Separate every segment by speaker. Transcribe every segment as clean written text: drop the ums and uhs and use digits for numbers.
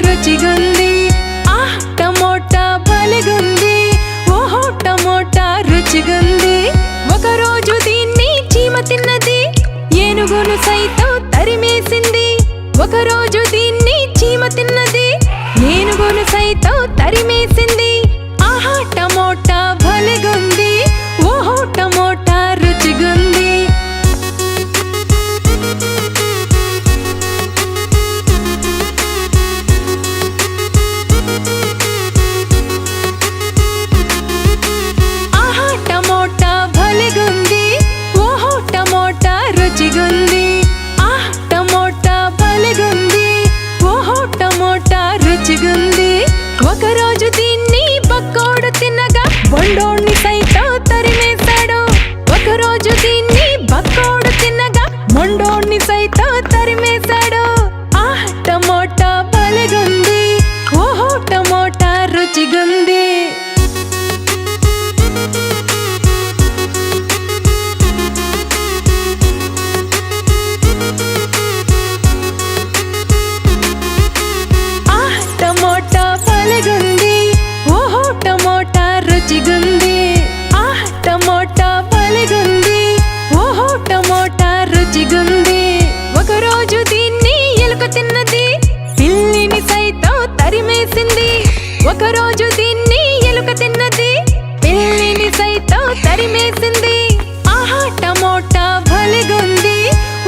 Speaker 1: రుచిగుంది tomato భలేగుంది ఓహో tomato రుచిగుంది ఒకరోజు దీన్ని చీమ తిన్నది ఏనుగును సైతం తరిమేసింది ఒకరోజు దీన్ని చీమ తిన్నది ఏనుగును సైతం తరిమేసింది ఆహా టమోటా భలేగుంది ఓహో టమోటా రుచిగుంది ఆహా టమోటా భలేగుంది ఓహో టమోటా రుచిగుంది టమోటా భలేగుంది ఓహో టమోటా రుచిగుంది ఒకరోజు దీన్ని బక్కోడు తినగా బొండోణ్ణి సైతం తరిమేశాడు ఒకరోజు దీన్ని బక్కోడు తినగా మొండోణ్ణి సైతం తరిమేశాడు టమోటా భలేగుంది ఓహో టమోటా రుచిగుంది టమోటా భలేగుంది ఓహో టమోటా రుచిగుంది టమోటా భలేగుంది ఓహో టమోటా రుచిగుంది ఒకరోజు దీన్ని ఎలుక తిన్నది పిల్లిని సైతం తరిమేసింది ఒకరోజు దీన్ని ఎలుక తిన్నది పిల్లిని సైతం తరిమేసింది టమోటా భలేగుంది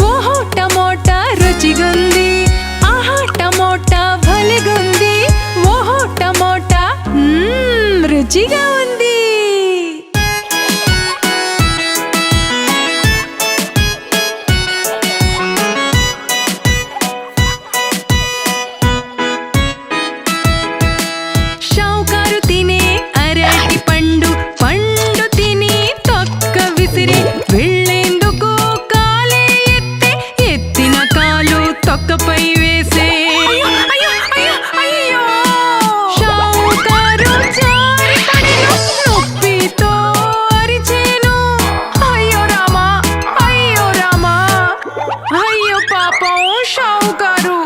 Speaker 1: ఓహో టమోటా రుచిగుంది టమోటా భలేగుంది ఓహో టమోటా రుచిగా ఉంది షావుకారు తినే అరటి పండు పండు తిని తొక్క విసిరి వెళ్ళేందుకు కాలే ఎత్తే ఎత్తిన కాలు తొక్కపై వేసే షావుకారు జారి పడెను నొప్పితో అరిచెను అయ్యో రామా అయ్యో రామా అయ్యో పాపం షావుకారు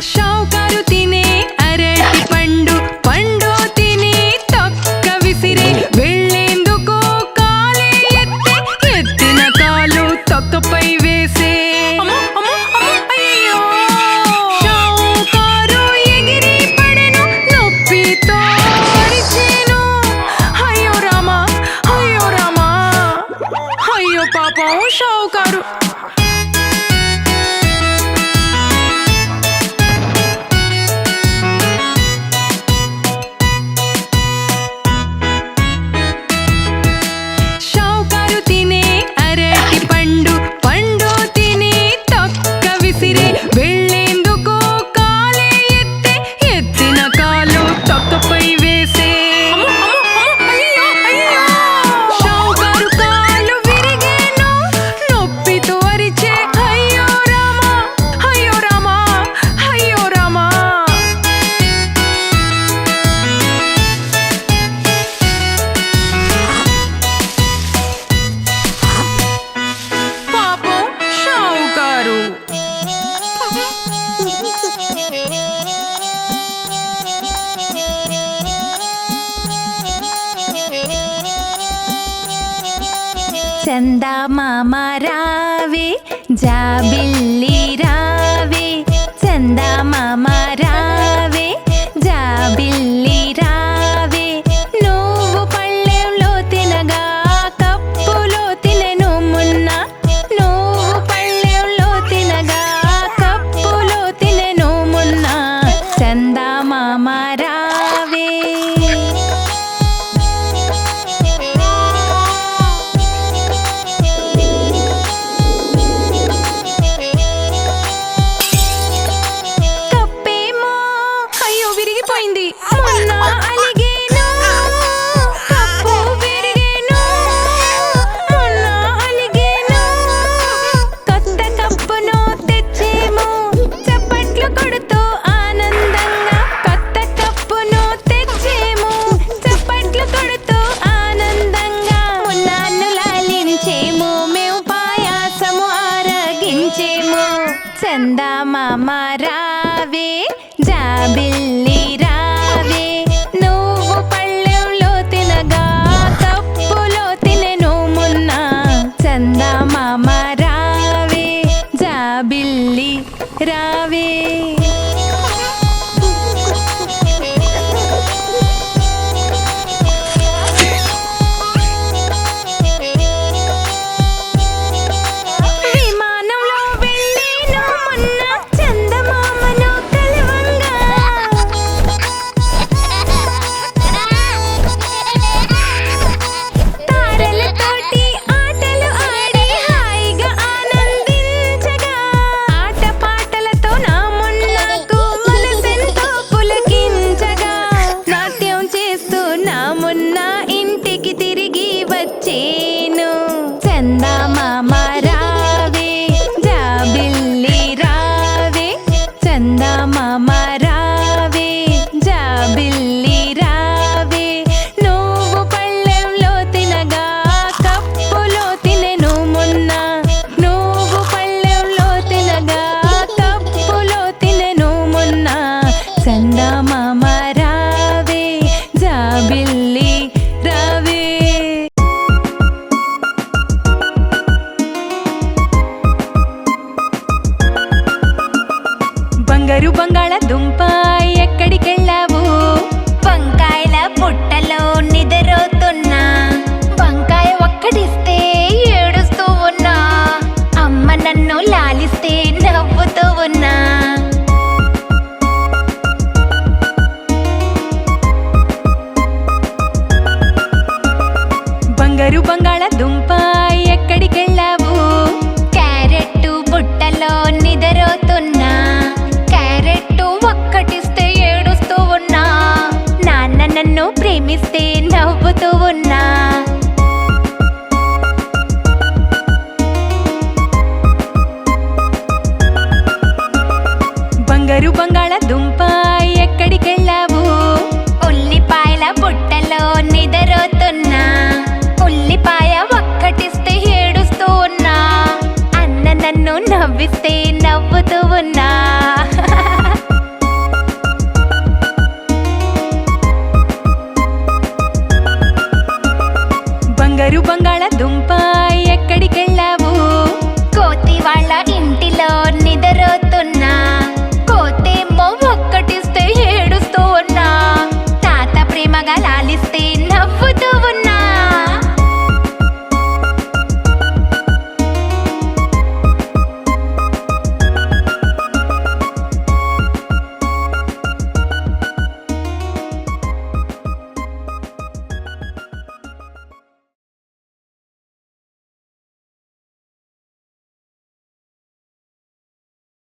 Speaker 1: షావుకారు తినే అరటి పండు పండు తిని తొక్క విసిరి వెళ్ళేందుకు కాలే ఎత్తే ఎత్తిన కాలు తొక్కపై వేసే షావుకారు ఎగిరి పడెను నొప్పితో అరిచెను అయ్యో రామా అయ్యో రామా అయ్యో పాపం షావుకారు షావుకారు తినే అరటి పండు పండు తిని తొక్క విసిరి వెళ్ళేందుకు కాలే ఎత్తే ఎత్తిన కాలు తొక్కపై వేసే షావుకారు కాలు విరిగేను నొప్పితో అరిచే అయ్యో రామా అయ్యో రామా అయ్యో రామా పాపం షావుకారు చందమామ రావే జాబిల్లి రావే చందమామ రావే జాబిల్లి రావే నువ్వు పళ్ళెంలో తినగా కప్పులో తినెను మున్న నువ్వు పళ్ళెంలో తినగా కప్పులో తినెను మున్న చందమామ రావే ప్రేమిస్తే నవ్వుతూ ఉన్నా. బంగారు బంగాళదుంప ఎక్కడికెళ్ళావు? ఉల్లిపాయల బుట్టలో నిద్రపోతున్నా. ఉల్లిపాయ ఒక్కటిస్తే ఏడుస్తూ ఉన్నా. అన్న నన్ను నవ్విస్తే నవ్వుతూ ఉన్నా. బంగారు బంగాళదుంప